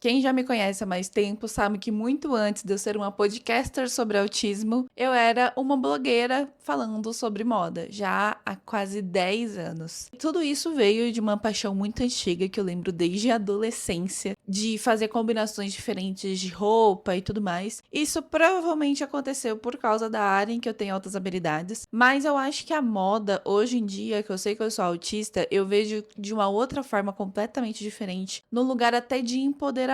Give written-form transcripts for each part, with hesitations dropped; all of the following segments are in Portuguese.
Quem já me conhece há mais tempo sabe que muito antes de eu ser uma podcaster sobre autismo, eu era uma blogueira falando sobre moda, já há quase 10 anos. Tudo isso veio de uma paixão muito antiga que eu lembro desde a adolescência, de fazer combinações diferentes de roupa e tudo mais. Isso provavelmente aconteceu por causa da área em que eu tenho altas habilidades, mas eu acho que a moda, hoje em dia, que eu sei que eu sou autista, eu vejo de uma outra forma completamente diferente, no lugar até de empoderamento.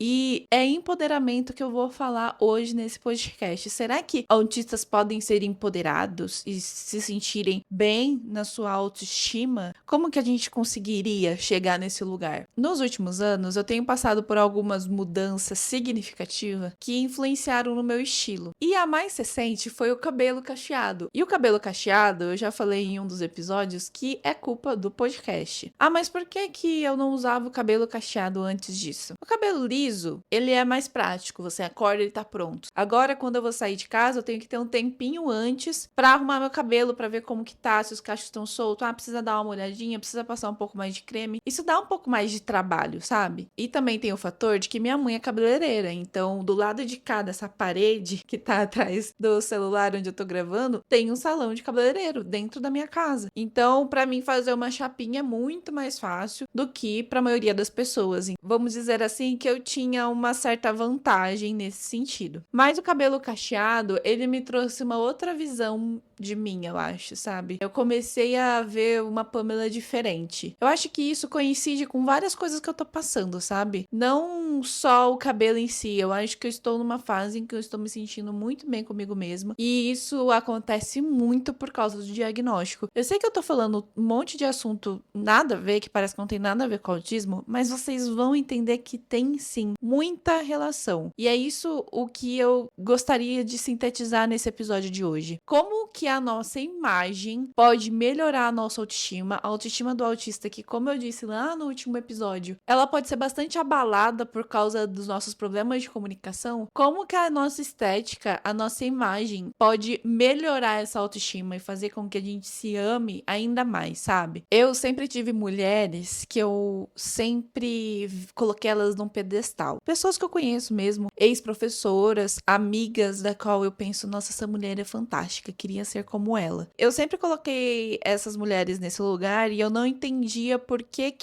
E é empoderamento que eu vou falar hoje nesse podcast. Será que autistas podem ser empoderados e se sentirem bem na sua autoestima? Como que a gente conseguiria chegar nesse lugar? Nos últimos anos, eu tenho passado por algumas mudanças significativas que influenciaram no meu estilo. E a mais recente foi o cabelo cacheado. E o cabelo cacheado, eu já falei em um dos episódios que é culpa do podcast. Ah, mas por que eu não usava o cabelo cacheado antes disso? O cabelo liso, ele é mais prático, você acorda e ele tá pronto. Agora, quando eu vou sair de casa, eu tenho que ter um tempinho antes pra arrumar meu cabelo, pra ver como que tá, se os cachos estão soltos, precisa dar uma olhadinha, precisa passar um pouco mais de creme. Isso dá um pouco mais de trabalho, sabe? E também tem o fator de que minha mãe é cabeleireira, então do lado de cá dessa parede que tá atrás do celular onde eu tô gravando, tem um salão de cabeleireiro dentro da minha casa. Então, pra mim fazer uma chapinha é muito mais fácil do que pra maioria das pessoas. Vamos dizer assim que eu tinha uma certa vantagem nesse sentido. Mas o cabelo cacheado, ele me trouxe uma outra visão de mim, eu acho, sabe? Eu comecei a ver uma Pamela diferente. Eu acho que isso coincide com várias coisas que eu tô passando, sabe? Não só o cabelo em si, eu acho que eu estou numa fase em que eu estou me sentindo muito bem comigo mesma, e isso acontece muito por causa do diagnóstico. Eu sei que eu tô falando um monte de assunto nada a ver, que parece que não tem nada a ver com autismo, mas vocês vão entender que tem sim muita relação. E é isso o que eu gostaria de sintetizar nesse episódio de hoje. Como que a nossa imagem pode melhorar a nossa autoestima, a autoestima do autista, que, como eu disse lá no último episódio, ela pode ser bastante abalada por causa dos nossos problemas de comunicação. Como que a nossa estética, a nossa imagem pode melhorar essa autoestima e fazer com que a gente se ame ainda mais, sabe? Eu sempre tive mulheres que eu sempre coloquei elas num pedestal. Pessoas que eu conheço mesmo, ex-professoras, amigas da qual eu penso, nossa, essa mulher é fantástica, queria ser como ela. Eu sempre coloquei essas mulheres nesse lugar e eu não entendia por que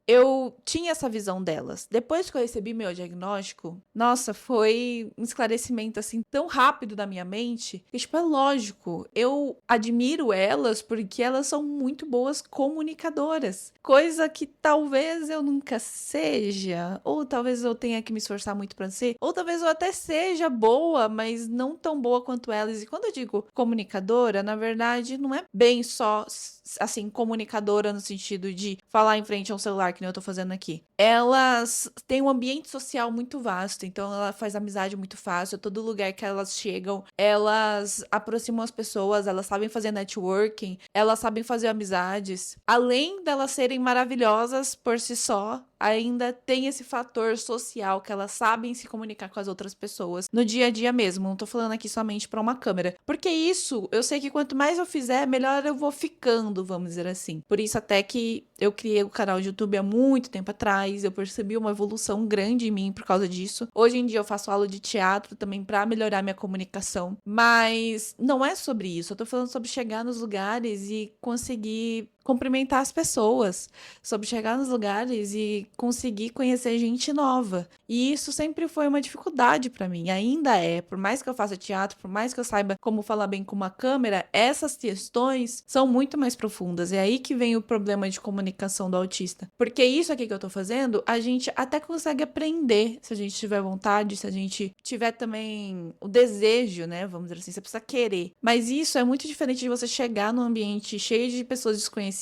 eu tinha essa visão delas. Depois que eu recebi meu diagnóstico, nossa, foi um esclarecimento assim tão rápido da minha mente, que tipo, é lógico, eu admiro elas porque elas são muito boas comunicadoras, coisa que talvez eu nunca seja, ou talvez eu tenha que me esforçar muito pra ser, ou talvez eu até seja boa, mas não tão boa quanto elas. E quando eu digo comunicadora, na verdade, não é bem só, assim, comunicadora no sentido de falar em frente a um celular, que nem eu tô fazendo aqui. Elas têm um ambiente social muito vasto, então ela faz amizade muito fácil. Todo lugar que elas chegam, elas aproximam as pessoas, elas sabem fazer networking, elas sabem fazer amizades. Além delas serem maravilhosas por si só, ainda tem esse fator social que elas sabem se comunicar com as outras pessoas no dia a dia mesmo. Não tô falando aqui somente pra uma câmera. Porque isso, eu sei que quanto mais eu fizer, melhor eu vou ficando, vamos dizer assim. Por isso até que eu criei o canal de YouTube há muito tempo atrás, eu percebi uma evolução grande em mim por causa disso. Hoje em dia eu faço aula de teatro também pra melhorar minha comunicação. Mas não é sobre isso. Eu tô falando sobre chegar nos lugares e conseguir cumprimentar as pessoas, sobre chegar nos lugares e conseguir conhecer gente nova. E isso sempre foi uma dificuldade pra mim, ainda é. Por mais que eu faça teatro, por mais que eu saiba como falar bem com uma câmera, essas questões são muito mais profundas. É aí que vem o problema de comunicação do autista. Porque isso aqui que eu tô fazendo, a gente até consegue aprender, se a gente tiver vontade, se a gente tiver também o desejo, né? Vamos dizer assim, você precisa querer. Mas isso é muito diferente de você chegar num ambiente cheio de pessoas desconhecidas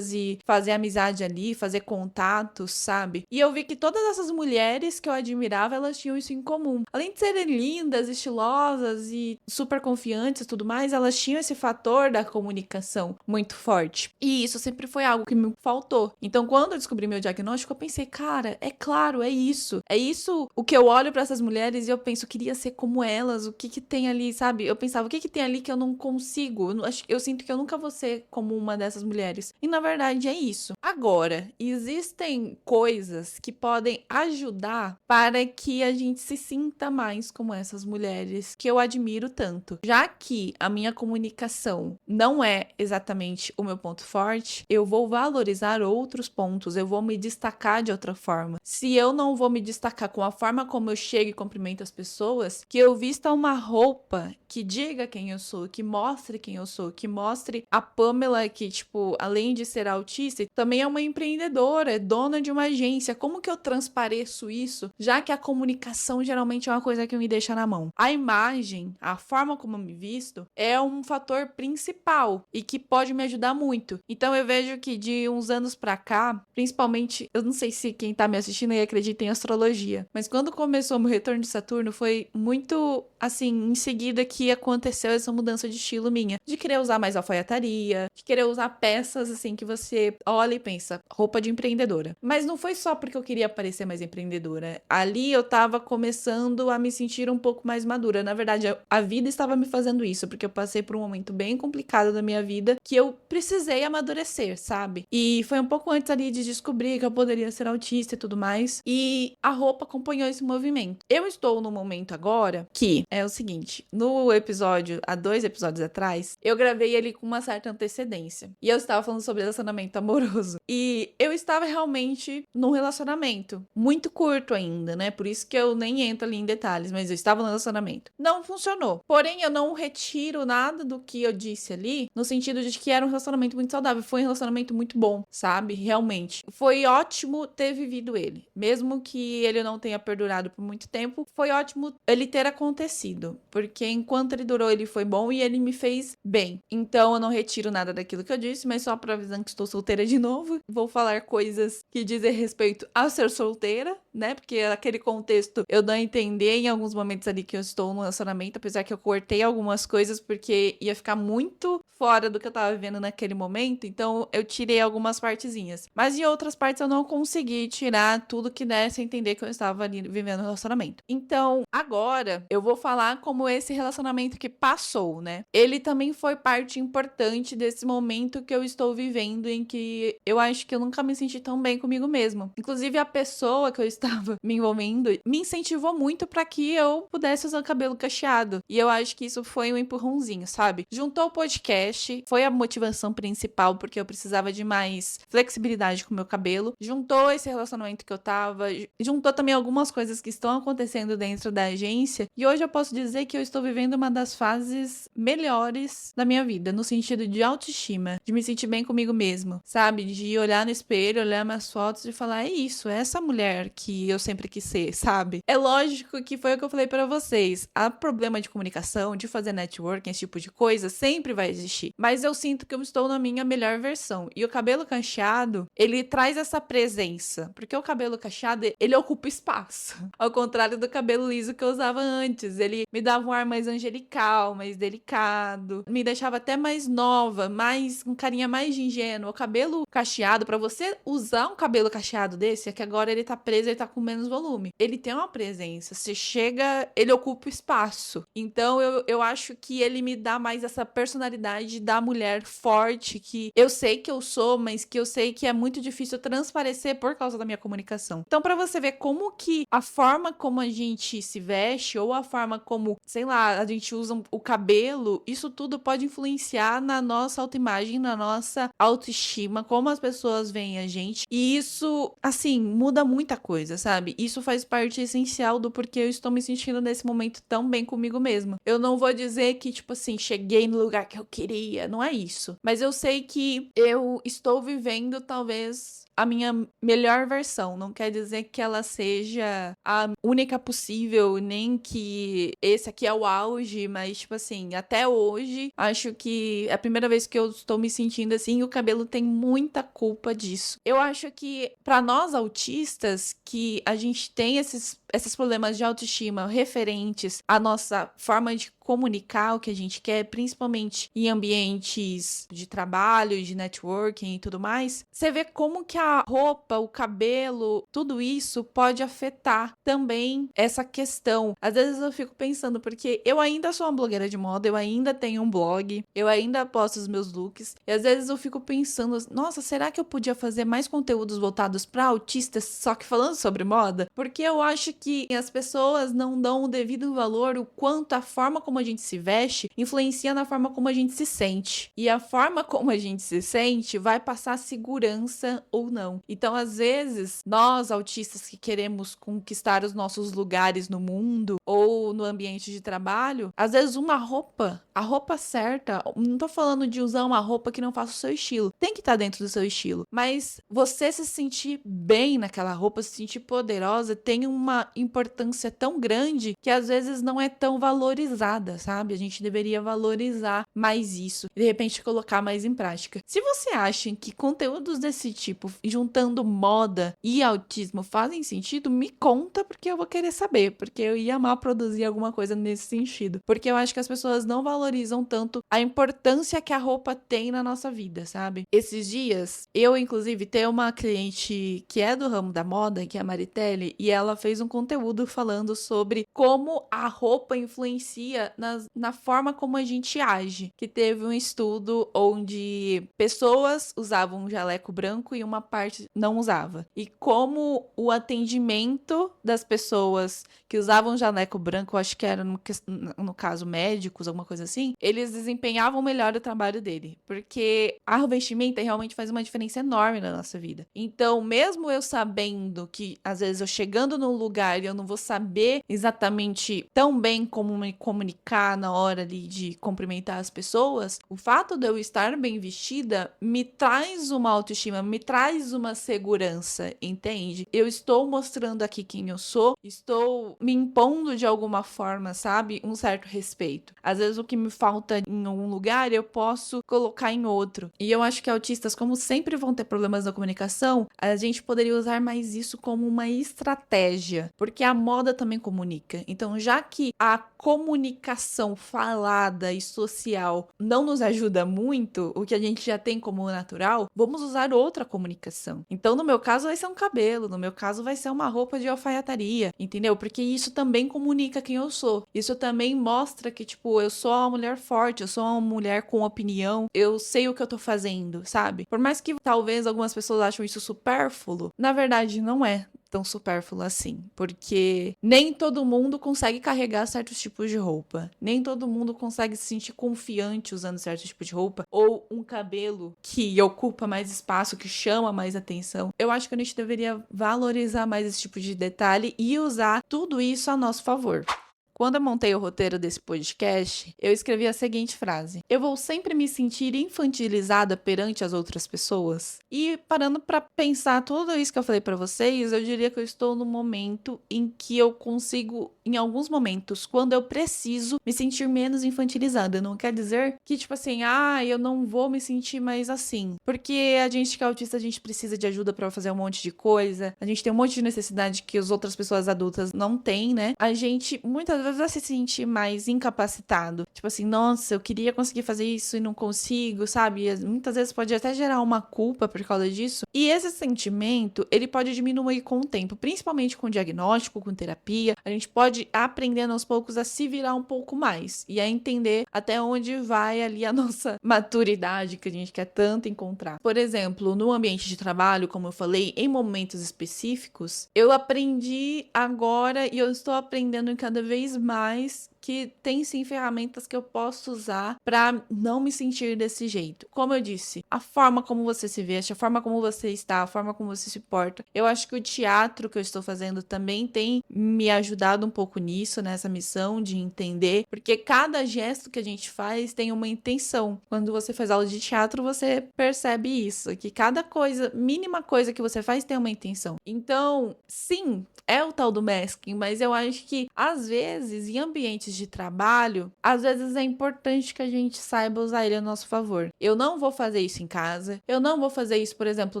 e fazer amizade ali, fazer contatos, sabe? E eu vi que todas essas mulheres que eu admirava, elas tinham isso em comum. Além de serem lindas, estilosas e super confiantes e tudo mais, elas tinham esse fator da comunicação muito forte. E isso sempre foi algo que me faltou. Então, quando eu descobri meu diagnóstico, eu pensei, cara, é claro, é isso. É isso o que eu olho pra essas mulheres e eu penso, queria ser como elas, o que que tem ali, sabe? Eu pensava, o que que tem ali que eu não consigo? Eu sinto que eu nunca vou ser como uma dessas mulheres. pessoas. E na verdade é isso. Agora, existem coisas que podem ajudar para que a gente se sinta mais como essas mulheres que eu admiro tanto. Já que a minha comunicação não é exatamente o meu ponto forte, eu vou valorizar outros pontos, eu vou me destacar de outra forma. Se eu não vou me destacar com a forma como eu chego e cumprimento as pessoas, que eu vista uma roupa que diga quem eu sou, que mostre quem eu sou, que mostre a Pamela que, tipo, além de ser autista, também é uma empreendedora, é dona de uma agência. Como que eu transpareço isso, já que a comunicação geralmente é uma coisa que me deixa na mão? A imagem, a forma como eu me visto, é um fator principal e que pode me ajudar muito. Então eu vejo que de uns anos pra cá, principalmente, eu não sei se quem tá me assistindo aí acredita em astrologia, mas quando começou o meu retorno de Saturno, foi muito, assim, em seguida que aconteceu essa mudança de estilo minha, de querer usar mais alfaiataria, de querer usar peças, assim, que você olha e pensa, roupa de empreendedora. Mas não foi só porque eu queria parecer mais empreendedora. Ali eu tava começando a me sentir um pouco mais madura. Na verdade, a vida estava me fazendo isso, porque eu passei por um momento bem complicado da minha vida que eu precisei amadurecer, sabe? E foi um pouco antes ali de descobrir que eu poderia ser autista e tudo mais. E a roupa acompanhou esse movimento. Eu estou no momento agora que é o seguinte, no episódio, há 2 episódios atrás, eu gravei ele com uma certa antecedência. E eu estava falando sobre relacionamento amoroso. E eu estava realmente num relacionamento muito curto ainda, né? Por isso que eu nem entro ali em detalhes, mas eu estava no relacionamento. Não funcionou. Porém, eu não retiro nada do que eu disse ali, no sentido de que era um relacionamento muito saudável. Foi um relacionamento muito bom, sabe? Realmente. Foi ótimo ter vivido ele. Mesmo que ele não tenha perdurado por muito tempo, foi ótimo ele ter acontecido. Porque enquanto ele durou, ele foi bom e ele me fez bem. Então, eu não retiro nada daquilo que eu disse, mas só pra avisar que estou solteira de novo. Vou falar coisas que dizem respeito a ser solteira, né? Porque naquele contexto eu dou a entender em alguns momentos ali que eu estou no relacionamento, apesar que eu cortei algumas coisas porque ia ficar muito fora do que eu tava vivendo naquele momento, então eu tirei algumas partezinhas. Mas em outras partes eu não consegui tirar tudo que desse a entender que eu estava ali vivendo um relacionamento. Então, agora eu vou falar como esse relacionamento que passou, né? Ele também foi parte importante desse momento que eu estou vivendo, em que eu acho que eu nunca me senti tão bem comigo mesmo. Inclusive, a pessoa que eu estava me envolvendo me incentivou muito para que eu pudesse usar o cabelo cacheado. E eu acho que isso foi um empurrãozinho, sabe? Juntou o podcast, foi a motivação principal, porque eu precisava de mais flexibilidade com o meu cabelo. Juntou esse relacionamento que eu tava, juntou também algumas coisas que estão acontecendo dentro da agência. E hoje eu posso dizer que eu estou vivendo uma das fases melhores da minha vida, no sentido de autoestima, de me sentir bem comigo mesmo, sabe? De olhar no espelho, olhar minhas fotos e falar, é isso, é essa mulher que eu sempre quis ser, sabe? É lógico que foi o que eu falei pra vocês. Há problema de comunicação, de fazer networking, esse tipo de coisa, sempre vai existir. Mas eu sinto que eu estou na minha melhor versão. E o cabelo cacheado, ele traz essa presença. Porque o cabelo cacheado, ele ocupa espaço. Ao contrário do cabelo liso que eu usava antes. Ele me dava um ar mais angelical, mais delicado. Me deixava até mais nova, mais com carinha mais de ingênua. O cabelo cacheado, pra você usar um cabelo cacheado desse, é que agora ele tá preso, ele tá com menos volume. Ele tem uma presença. Você chega, ele ocupa espaço. Então eu acho que ele me dá mais essa personalidade da mulher forte que eu sei que eu sou, mas que eu sei que é muito difícil transparecer por causa da minha comunicação. Então, pra você ver como que a forma como a gente se veste ou a forma como, sei lá, a gente usa o cabelo, isso tudo pode influenciar na nossa autoimagem, na nossa autoestima, como as pessoas veem a gente. E isso, assim, muda muita coisa, sabe? Isso faz parte essencial do porquê eu estou me sentindo nesse momento tão bem comigo mesma. Eu não vou dizer que, tipo assim, cheguei no lugar que eu queria, não é isso. Mas eu sei que eu estou vivendo, talvez, a minha melhor versão. Não quer dizer que ela seja a única possível, nem que esse aqui é o auge, mas, tipo assim, até hoje, acho que é a primeira vez que eu estou me sentindo assim, e o cabelo tem muita culpa disso. Eu acho que, pra nós autistas, que a gente tem esses problemas de autoestima referentes à nossa forma de comunicar o que a gente quer, principalmente em ambientes de trabalho, de networking e tudo mais, você vê como que a a roupa, o cabelo, tudo isso pode afetar também essa questão. Às vezes eu fico pensando, porque eu ainda sou uma blogueira de moda, eu ainda tenho um blog, eu ainda posto os meus looks, e às vezes eu fico pensando, nossa, será que eu podia fazer mais conteúdos voltados para autistas, só que falando sobre moda? Porque eu acho que as pessoas não dão o devido valor, o quanto a forma como a gente se veste influencia na forma como a gente se sente. E a forma como a gente se sente vai passar segurança ou não. Então, às vezes, nós autistas que queremos conquistar os nossos lugares no mundo ou no ambiente de trabalho, às vezes uma roupa, a roupa certa, não tô falando de usar uma roupa que não faça o seu estilo, tem que estar dentro do seu estilo, mas você se sentir bem naquela roupa, se sentir poderosa, tem uma importância tão grande que às vezes não é tão valorizada, sabe? A gente deveria valorizar mais isso e de repente colocar mais em prática. Se você acha que conteúdos desse tipo, juntando moda e autismo, fazem sentido, me conta, porque eu vou querer saber, porque eu ia amar produzir alguma coisa nesse sentido, porque eu acho que as pessoas não valorizam tanto a importância que a roupa tem na nossa vida, sabe? Esses dias, eu inclusive tenho uma cliente que é do ramo da moda, que é a Maritelli, e ela fez um conteúdo falando sobre como a roupa influencia na forma como a gente age, que teve um estudo onde pessoas usavam um jaleco branco e uma parte não usava, e como o atendimento das pessoas que usavam jaleco branco, acho que era no caso médicos, alguma coisa assim, eles desempenhavam melhor o trabalho dele, porque a vestimenta realmente faz uma diferença enorme na nossa vida. Então, mesmo eu sabendo que às vezes eu chegando num lugar e eu não vou saber exatamente tão bem como me comunicar na hora ali de cumprimentar as pessoas, o fato de eu estar bem vestida me traz uma autoestima, me traz uma segurança, entende? Eu estou mostrando aqui quem eu sou, estou me impondo de alguma forma, sabe? Um certo respeito. Às vezes o que me falta em um lugar, eu posso colocar em outro. E eu acho que autistas, como sempre vão ter problemas na comunicação, a gente poderia usar mais isso como uma estratégia, porque a moda também comunica. Então, já que a comunicação falada e social não nos ajuda muito, o que a gente já tem como natural, vamos usar outra comunicação. Então, no meu caso, vai ser um cabelo, no meu caso, vai ser uma roupa de alfaiataria, entendeu? Porque isso também comunica quem eu sou. Isso também mostra que, tipo, eu sou uma mulher forte, eu sou uma mulher com opinião, eu sei o que eu tô fazendo, sabe? Por mais que talvez algumas pessoas acham isso supérfluo, na verdade não é tão supérfluo assim, porque nem todo mundo consegue carregar certos tipos de roupa, nem todo mundo consegue se sentir confiante usando certo tipo de roupa, ou um cabelo que ocupa mais espaço, que chama mais atenção. Eu acho que a gente deveria valorizar mais esse tipo de detalhe e usar tudo isso a nosso favor. Quando eu montei o roteiro desse podcast, eu escrevi a seguinte frase: eu vou sempre me sentir infantilizada perante as outras pessoas? E parando para pensar tudo isso que eu falei para vocês, eu diria que eu estou no momento em que eu consigo, em alguns momentos, quando eu preciso, me sentir menos infantilizada. Não quer dizer que, tipo assim, eu não vou me sentir mais assim. Porque a gente que é autista, a gente precisa de ajuda para fazer um monte de coisa, a gente tem um monte de necessidade que as outras pessoas adultas não têm, né? A gente, muitas vezes, vai se sentir mais incapacitado. Tipo assim, nossa, eu queria conseguir fazer isso e não consigo, sabe? E muitas vezes pode até gerar uma culpa por causa disso. E esse sentimento, ele pode diminuir com o tempo, principalmente com diagnóstico, com terapia. A gente pode aprendendo aos poucos a se virar um pouco mais e a entender até onde vai ali a nossa maturidade que a gente quer tanto encontrar. Por exemplo, no ambiente de trabalho, como eu falei, em momentos específicos, eu aprendi agora e eu estou aprendendo cada vez mais que tem sim ferramentas que eu posso usar para não me sentir desse jeito. Como eu disse, a forma como você se veste, a forma como você está, a forma como você se porta. Eu acho que o teatro que eu estou fazendo também tem me ajudado um pouco nisso, nessa missão de entender, porque cada gesto que a gente faz tem uma intenção. Quando você faz aula de teatro, você percebe isso, que cada coisa, mínima coisa que você faz tem uma intenção. Então, sim, é o tal do masking, mas eu acho que, às vezes, em ambientes de trabalho, às vezes é importante que a gente saiba usar ele a nosso favor. Eu não vou fazer isso em casa, eu não vou fazer isso, por exemplo,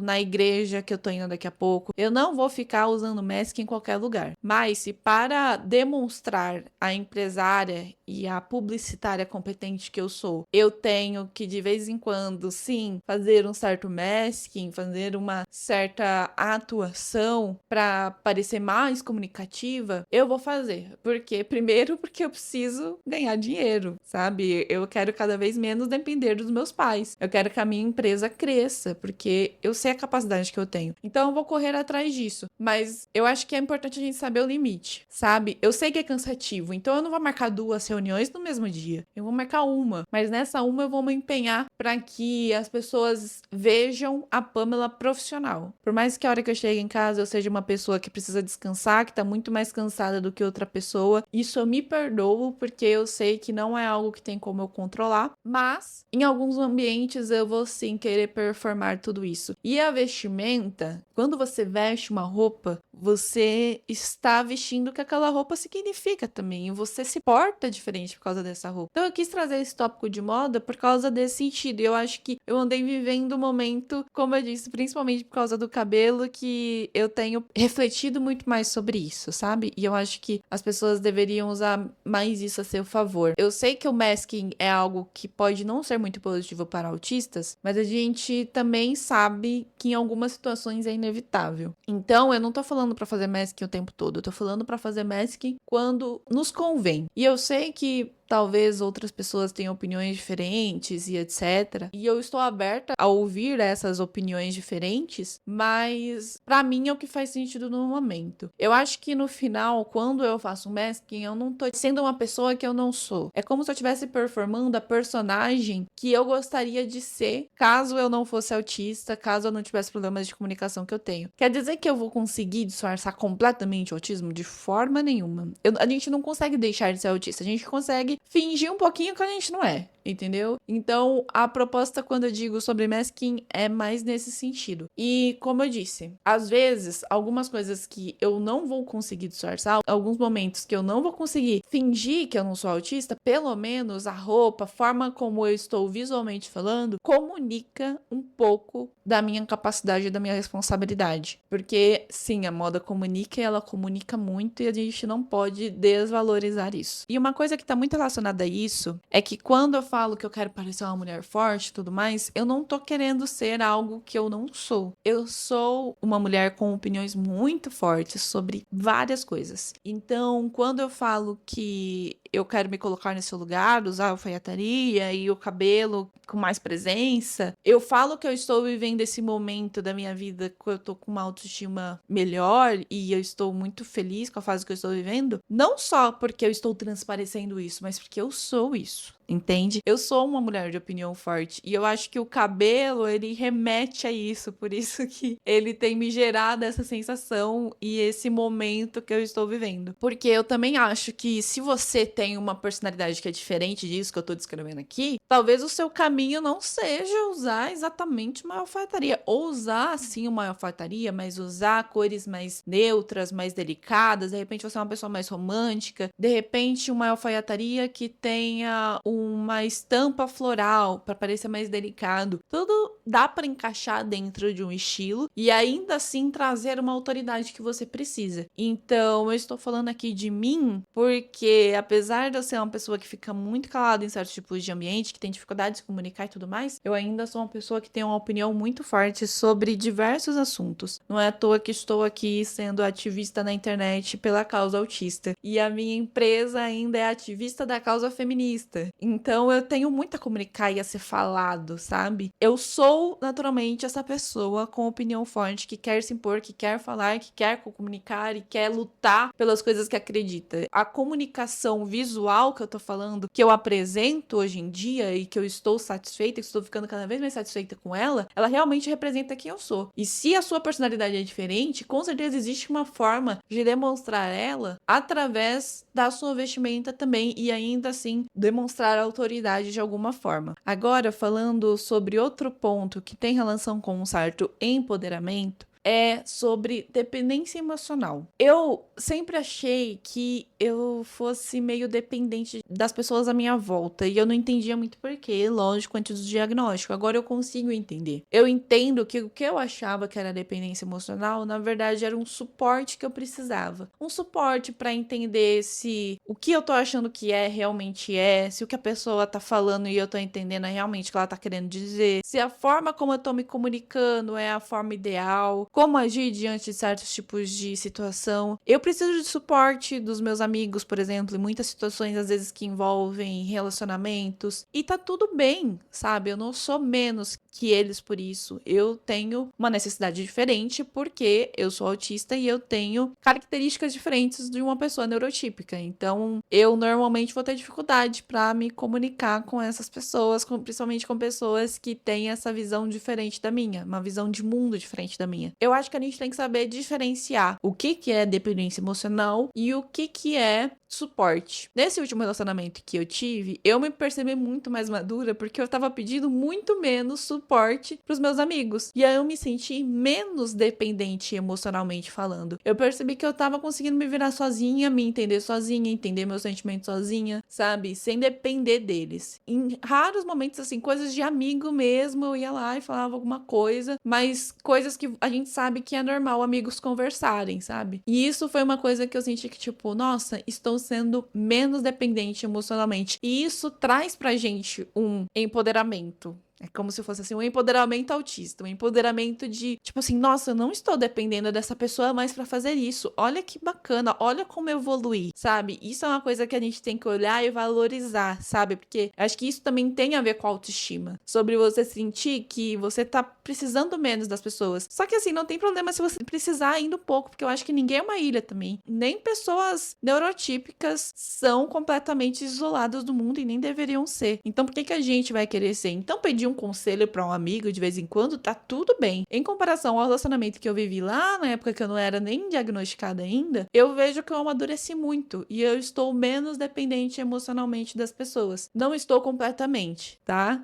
na igreja que eu tô indo daqui a pouco, eu não vou ficar usando masking em qualquer lugar. Mas se para demonstrar a empresária e a publicitária competente que eu sou, eu tenho que de vez em quando, sim, fazer um certo masking, fazer uma certa atuação para parecer mais comunicativa, eu vou fazer. Por quê? Primeiro, porque eu preciso ganhar dinheiro, sabe? Eu quero cada vez menos depender dos meus pais. Eu quero que a minha empresa cresça, porque eu sei a capacidade que eu tenho. Então, eu vou correr atrás disso. Mas eu acho que é importante a gente saber o limite, sabe? Eu sei que é cansativo, então eu não vou marcar 2 reuniões no mesmo dia. Eu vou marcar uma, mas nessa uma eu vou me empenhar para que as pessoas vejam a Pamela profissional. Por mais que a hora que eu chegue em casa eu seja uma pessoa que precisa descansar, que tá muito mais cansada do que outra pessoa, isso eu me perdoo porque eu sei que não é algo que tem como eu controlar, mas em alguns ambientes eu vou sim querer performar tudo isso. E a vestimenta, quando você veste uma roupa, você está vestindo o que aquela roupa significa também, e você se porta diferente por causa dessa roupa. Então eu quis trazer esse tópico de moda por causa desse sentido, e eu acho que eu andei vivendo um momento, como eu disse, principalmente por causa do cabelo, que eu tenho refletido muito mais sobre isso, sabe? E eu acho que as pessoas deveriam usar mais isso a seu favor. Eu sei que o masking é algo que pode não ser muito positivo para autistas, mas a gente também sabe que em algumas situações é inevitável. Então, eu não tô falando pra fazer masking o tempo todo, eu tô falando pra fazer masking quando nos convém. E eu sei que talvez outras pessoas tenham opiniões diferentes e etc. E eu estou aberta a ouvir essas opiniões diferentes, mas pra mim é o que faz sentido no momento. Eu acho que no final, quando eu faço um masking, eu não tô sendo uma pessoa que eu não sou. É como se eu estivesse performando a personagem que eu gostaria de ser, caso eu não fosse autista, caso eu não tivesse problemas de comunicação que eu tenho. Quer dizer que eu vou conseguir disfarçar completamente o autismo? De forma nenhuma. A gente não consegue deixar de ser autista, a gente consegue fingir um pouquinho que a gente não é, entendeu? Então, a proposta quando eu digo sobre masking é mais nesse sentido. E, como eu disse, às vezes, algumas coisas que eu não vou conseguir disfarçar, alguns momentos que eu não vou conseguir fingir que eu não sou autista, pelo menos a roupa, a forma como eu estou visualmente falando, comunica um pouco da minha capacidade e da minha responsabilidade. Porque, sim, a moda comunica e ela comunica muito e a gente não pode desvalorizar isso. E uma coisa que tá muito relacionada a isso é que quando eu falo que eu quero parecer uma mulher forte e tudo mais, eu não tô querendo ser algo que eu não sou. Eu sou uma mulher com opiniões muito fortes sobre várias coisas. Então, quando eu falo que eu quero me colocar nesse lugar, usar a alfaiataria e o cabelo com mais presença, eu falo que eu estou vivendo esse momento da minha vida que eu tô com uma autoestima melhor e eu estou muito feliz com a fase que eu estou vivendo, não só porque eu estou transparecendo isso, mas porque eu sou isso. Entende? Eu sou uma mulher de opinião forte e eu acho que o cabelo, ele remete a isso, por isso que ele tem me gerado essa sensação e esse momento que eu estou vivendo. Porque eu também acho que se você tem uma personalidade que é diferente disso que eu tô descrevendo aqui, talvez o seu caminho não seja usar exatamente uma alfaiataria, ou usar sim uma alfaiataria, mas usar cores mais neutras, mais delicadas, de repente você é uma pessoa mais romântica, de repente uma alfaiataria que tenha uma estampa floral para parecer mais delicado. Tudo dá para encaixar dentro de um estilo e ainda assim trazer uma autoridade que você precisa. Então, eu estou falando aqui de mim porque, apesar de eu ser uma pessoa que fica muito calada em certos tipos de ambiente, que tem dificuldade de se comunicar e tudo mais, eu ainda sou uma pessoa que tem uma opinião muito forte sobre diversos assuntos. Não é à toa que estou aqui sendo ativista na internet pela causa autista. E a minha empresa ainda é ativista da causa feminista. Então eu tenho muito a comunicar e a ser falado, sabe? Eu sou naturalmente essa pessoa com opinião forte que quer se impor, que quer falar, que quer comunicar e quer lutar pelas coisas que acredita. A comunicação visual que eu tô falando, que eu apresento hoje em dia e que eu estou satisfeita, que estou ficando cada vez mais satisfeita com ela, ela realmente representa quem eu sou. E se a sua personalidade é diferente, com certeza existe uma forma de demonstrar ela através da sua vestimenta também e ainda assim demonstrar autoridade de alguma forma. Agora, falando sobre outro ponto que tem relação com um certo empoderamento, é sobre dependência emocional. Eu sempre achei que eu fosse meio dependente das pessoas à minha volta e eu não entendia muito porquê, lógico, antes do diagnóstico. Agora eu consigo entender. Eu entendo que o que eu achava que era dependência emocional, na verdade, era um suporte que eu precisava. Um suporte para entender se o que eu tô achando que é realmente é, se o que a pessoa tá falando e eu tô entendendo é realmente o que ela tá querendo dizer, se a forma como eu tô me comunicando é a forma ideal, como agir diante de certos tipos de situação. Eu preciso de suporte dos meus amigos, por exemplo, em muitas situações, às vezes, que envolvem relacionamentos. E tá tudo bem, sabe? Eu não sou menos que eles por isso. Eu tenho uma necessidade diferente porque eu sou autista e eu tenho características diferentes de uma pessoa neurotípica. Então, eu normalmente vou ter dificuldade para me comunicar com essas pessoas, principalmente com pessoas que têm essa visão diferente da minha, uma visão de mundo diferente da minha. Eu acho que a gente tem que saber diferenciar o que é dependência emocional e o que é suporte. Nesse último relacionamento que eu tive, eu me percebi muito mais madura porque eu tava pedindo muito menos suporte pros meus amigos. E aí eu me senti menos dependente emocionalmente falando. Eu percebi que eu tava conseguindo me virar sozinha, me entender sozinha, entender meus sentimentos sozinha, sabe? Sem depender deles. Em raros momentos, assim, coisas de amigo mesmo, eu ia lá e falava alguma coisa, mas coisas que a gente sabe que é normal amigos conversarem, sabe? E isso foi uma coisa que eu senti que, tipo, nossa, estou sendo menos dependente emocionalmente. E isso traz pra gente um empoderamento. É como se fosse assim, um empoderamento autista, um empoderamento de, tipo assim, nossa, eu não estou dependendo dessa pessoa mais pra fazer isso. Olha que bacana, olha como eu evoluí, sabe? Isso é uma coisa que a gente tem que olhar e valorizar, sabe? Porque acho que isso também tem a ver com a autoestima. Sobre você sentir que você tá precisando menos das pessoas. Só que assim, não tem problema se você precisar ainda um pouco, porque eu acho que ninguém é uma ilha também. Nem pessoas neurotípicas são completamente isoladas do mundo e nem deveriam ser. Então por que a gente vai querer ser? Então pedir um conselho pra um amigo de vez em quando, tá tudo bem. Em comparação ao relacionamento que eu vivi lá na época que eu não era nem diagnosticada ainda, eu vejo que eu amadureci muito e eu estou menos dependente emocionalmente das pessoas. Não estou completamente, tá?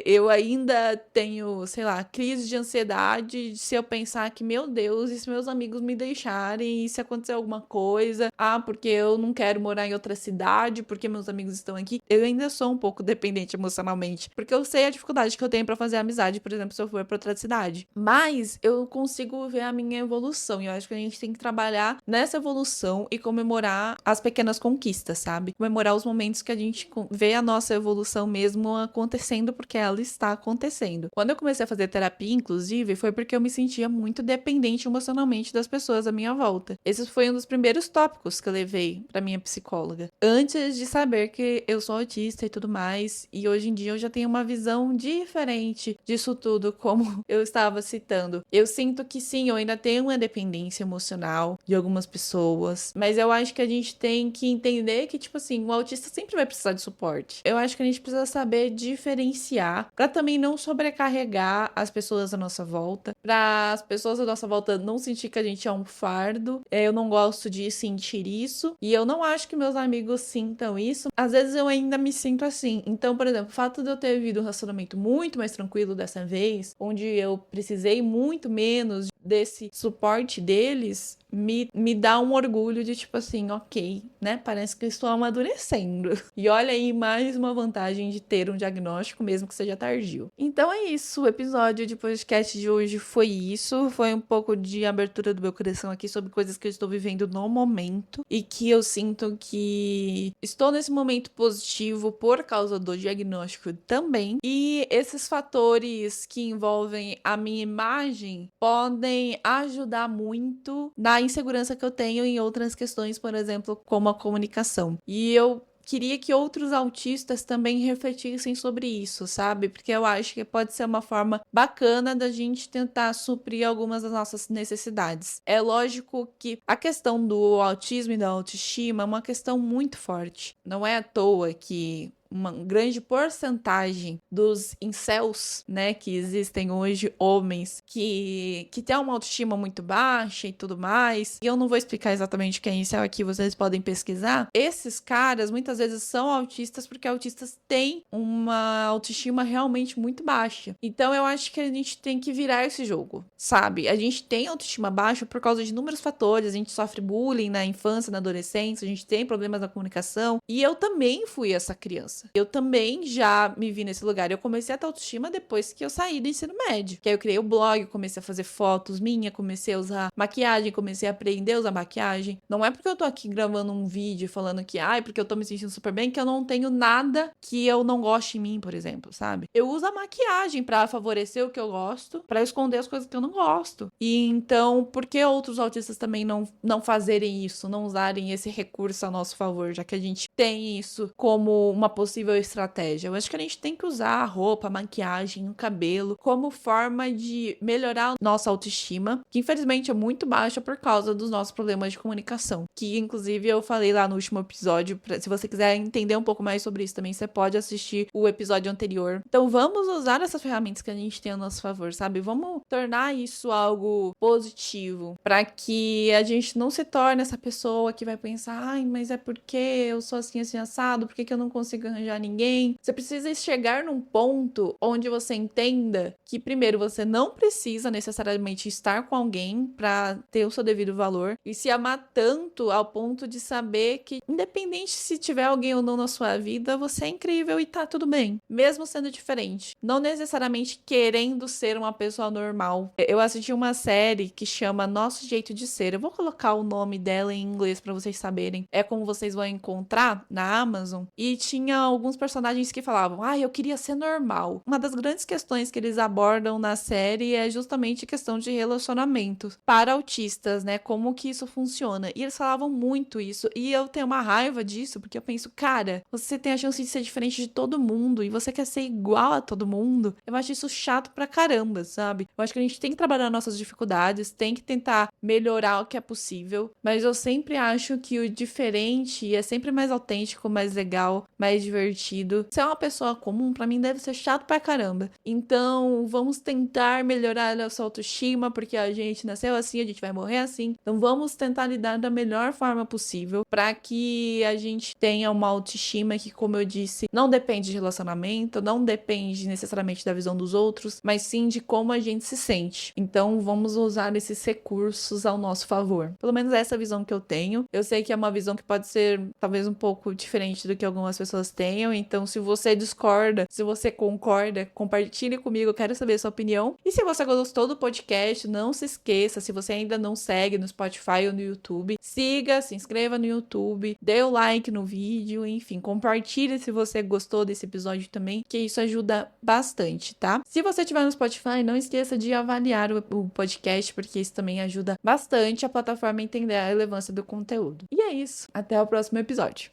Eu ainda tenho, sei lá, crise de ansiedade se eu pensar que, meu Deus, e se meus amigos me deixarem, e se acontecer alguma coisa, porque eu não quero morar em outra cidade, porque meus amigos estão aqui. Eu ainda sou um pouco dependente emocionalmente, porque eu sei a dificuldade que eu tenho pra fazer amizade, por exemplo, se eu for pra outra cidade. Mas eu consigo ver a minha evolução e eu acho que a gente tem que trabalhar nessa evolução e comemorar as pequenas conquistas, sabe? Comemorar os momentos que a gente vê a nossa evolução mesmo acontecendo porque ela está acontecendo. Quando eu comecei a fazer terapia, inclusive, foi porque eu me sentia muito dependente emocionalmente das pessoas à minha volta. Esse foi um dos primeiros tópicos que eu levei pra minha psicóloga. Antes de saber que eu sou autista e tudo mais, e hoje em dia eu já tenho uma visão diferente disso tudo, como eu estava citando. Eu sinto que sim, eu ainda tenho uma dependência emocional de algumas pessoas, mas eu acho que a gente tem que entender que, tipo assim, o autista sempre vai precisar de suporte. Eu acho que a gente precisa saber diferenciar pra também não sobrecarregar as pessoas à nossa volta, para as pessoas à nossa volta não sentir que a gente é um fardo. Eu não gosto de sentir isso e eu não acho que meus amigos sintam isso. Às vezes eu ainda me sinto assim. Então, por exemplo, o fato de eu ter vivido um relacionamento muito mais tranquilo dessa vez, onde eu precisei muito menos desse suporte deles, me dá um orgulho de tipo assim, ok, né? Parece que eu estou amadurecendo. E olha aí mais uma vantagem de ter um diagnóstico, mesmo que seja tardio. Então é isso, o episódio de podcast de hoje foi isso. Foi um pouco de abertura do meu coração aqui sobre coisas que eu estou vivendo no momento e que eu sinto que estou nesse momento positivo por causa do diagnóstico também. E esses fatores que envolvem a minha imagem podem ajudar muito na insegurança que eu tenho em outras questões, por exemplo, como a comunicação. E eu queria que outros autistas também refletissem sobre isso, sabe? Porque eu acho que pode ser uma forma bacana da gente tentar suprir algumas das nossas necessidades. É lógico que a questão do autismo e da autoestima é uma questão muito forte. Não é à toa que uma grande porcentagem dos incels, né, que existem hoje, homens, que têm uma autoestima muito baixa e tudo mais, e eu não vou explicar exatamente quem é incel aqui, vocês podem pesquisar. Esses caras, muitas vezes, são autistas porque autistas têm uma autoestima realmente muito baixa. Então, eu acho que a gente tem que virar esse jogo, sabe? A gente tem autoestima baixa por causa de inúmeros fatores, a gente sofre bullying na infância, na adolescência, a gente tem problemas na comunicação, e eu também fui essa criança. Eu também já me vi nesse lugar. Eu comecei a ter autoestima depois que eu saí do ensino médio, que aí eu criei o blog, comecei a fazer fotos minhas, comecei a usar maquiagem, comecei a aprender a usar maquiagem. Não é porque eu tô aqui gravando um vídeo falando que, porque eu tô me sentindo super bem, que eu não tenho nada que eu não goste em mim, por exemplo, sabe? Eu uso a maquiagem pra favorecer o que eu gosto, pra esconder as coisas que eu não gosto. E então, por que outros autistas também não fazerem isso, não usarem esse recurso a nosso favor, já que a gente tem isso como uma possível estratégia? Eu acho que a gente tem que usar a roupa, a maquiagem, o cabelo como forma de melhorar a nossa autoestima, que infelizmente é muito baixa por causa dos nossos problemas de comunicação, que inclusive eu falei lá no último episódio. Se você quiser entender um pouco mais sobre isso também, você pode assistir o episódio anterior. Então vamos usar essas ferramentas que a gente tem a nosso favor, sabe? Vamos tornar isso algo positivo, para que a gente não se torne essa pessoa que vai pensar, mas é porque eu sou assim assado, por que eu não consigo arranjar ninguém? Você precisa chegar num ponto onde você entenda que, primeiro, você não precisa necessariamente estar com alguém para ter o seu devido valor, e se amar tanto ao ponto de saber que, independente se tiver alguém ou não na sua vida, você é incrível e tá tudo bem, mesmo sendo diferente. Não necessariamente querendo ser uma pessoa normal. Eu assisti uma série que chama Nosso Jeito de Ser. Eu vou colocar o nome dela em inglês para vocês saberem. É como vocês vão encontrar na Amazon. E tinha alguns personagens que falavam, eu queria ser normal. Uma das grandes questões que eles abordam na série é justamente a questão de relacionamentos para autistas, né? Como que isso funciona. E eles falavam muito isso. E eu tenho uma raiva disso, porque eu penso, cara, você tem a chance de ser diferente de todo mundo e você quer ser igual a todo mundo. Eu acho isso chato pra caramba, sabe? Eu acho que a gente tem que trabalhar nossas dificuldades, tem que tentar melhorar o que é possível, mas eu sempre acho que o diferente é sempre mais autêntico, mais legal, mais divertido. Ser uma pessoa comum, pra mim, deve ser chato pra caramba. Então, vamos tentar melhorar a nossa autoestima, porque a gente nasceu assim, a gente vai morrer assim. Então, vamos tentar lidar da melhor forma possível pra que a gente tenha uma autoestima que, como eu disse, não depende de relacionamento, não depende necessariamente da visão dos outros, mas sim de como a gente se sente. Então, vamos usar esses recursos ao nosso favor. Pelo menos essa é a visão que eu tenho. Eu sei que é uma visão que pode ser talvez um pouco diferente do que algumas pessoas tenham, então se você discorda, se você concorda, compartilhe comigo, eu quero saber a sua opinião. E se você gostou do podcast, não se esqueça, se você ainda não segue no Spotify ou no YouTube, siga, se inscreva no YouTube, dê o like no vídeo, enfim, compartilhe se você gostou desse episódio também, que isso ajuda bastante, tá? Se você estiver no Spotify, não esqueça de avaliar o podcast, porque isso também ajuda bastante a plataforma a entender a relevância do conteúdo. E é isso. Até o próximo episódio.